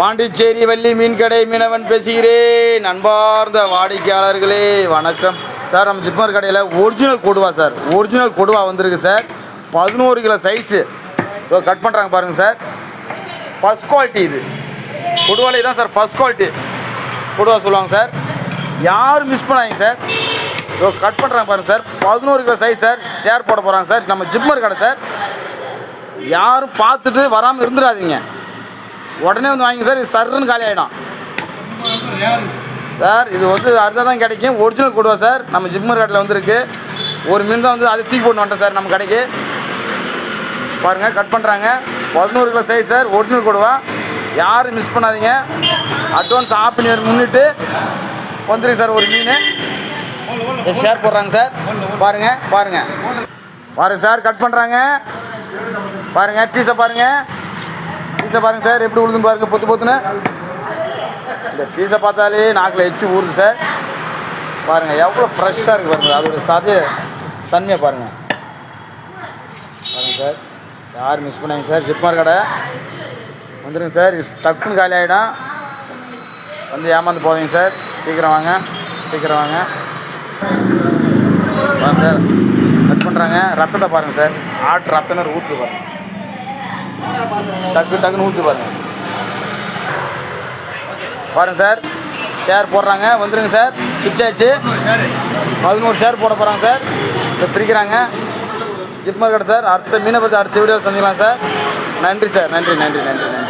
பாண்டிச்சேரி வள்ளி மீன் கடை மீனவன் பேசுகிறேன். அன்பார்ந்த வாடிக்கையாளர்களே வணக்கம் சார். நம்ம ஜிப்மர் கடையில் ஒரிஜினல் கொடுவா சார், ஒரிஜினல் கொடுவா வந்திருக்கு சார். 11 கிலோ சைஸு கட் பண்ணுறாங்க பாருங்கள் சார். ஃபஸ்ட் குவாலிட்டி இது கொடுவாலே தான் சார், ஃபஸ்ட் குவாலிட்டி கொடுவா சொல்லுவாங்க சார். யாரும் மிஸ் பண்ணாதீங்க சார். கட் பண்ணுறாங்க பாருங்கள் sir. 11 kilo size sir. Share போட போகிறாங்க சார். நம்ம ஜிப்மர் கடை சார். யாரும் பார்த்துட்டு வராமல் இருந்துடாதீங்க, உடனே வந்து வாங்கிங்க சார். இது சர்ன்னு காலி ஆகிடும் சார். இது வந்து அடுத்த தான் கிடைக்கும், ஒரிஜினல் கொடுவா சார். நம்ம ஜிப்மர் கடையில் வந்துருக்கு. ஒரு மீன் தான் வந்து அதை தூக்கி போட்டு வந்துட்டேன் சார் நம்ம கடைக்கு. பாருங்கள் கட் பண்ணுறாங்க. 11 கிலோ சைஸ் சார், ஒரிஜினல் கொடுவா. யாரும் மிஸ் பண்ணாதீங்க. அட்வான்ஸ் ஆஃப் நியூ இயர் முன்னிட்டு வந்துருக்கு சார் ஒரு மீன். ஷேர் போடுறாங்க சார். பாருங்கள் பாருங்கள் பாருங்கள் சார். கட் பண்ணுறாங்க பாருங்கள். பீஸை பாருங்கள், பீஸை பாருங்கள் சார் எப்படி உழுதுன்னு பாருங்கள். பொத்து பொத்துன்னு இந்த பீஸை பார்த்தாலே நாக்கில் எச்சு ஊறுது சார். பாருங்கள் எவ்வளோ ஃப்ரெஷ்ஷாக இருக்குது பாருங்கள். அதோட சதை தன்மையை பாருங்கள். பாருங்கள் சார். யாரும் மிஸ் பண்ணாங்க சார். ஜிப்மர் கடை வந்துடுங்க சார். டக்குன்னு காலி ஆகிடும். வந்து ஏமாந்து போவீங்க சார். சீக்கிரம் வாங்க, சீக்கிரம் வாங்க. வாங்க சார். கட் பண்ணுறாங்க. ரத்தத்தை பாருங்கள் சார். ஆட்டு ரத்தனர் ஊற்று பாருங்கள். டக்கு டக்குன்னு ஊற்று பாருங்கள். பாருங்கள் சார். ஷேர் போடுறாங்க. வந்துடுங்க சார். பிச்சாச்சு 11 ஷேர் போட போகிறாங்க சார். இப்போ பிரிக்கிறாங்க. ஜிப்மர் கடை சார். அடுத்த மீனை பற்றி அடுத்த வீடியோ சந்திக்கலாம் சார். நன்றி சார். நன்றி நன்றி நன்றி நன்றி.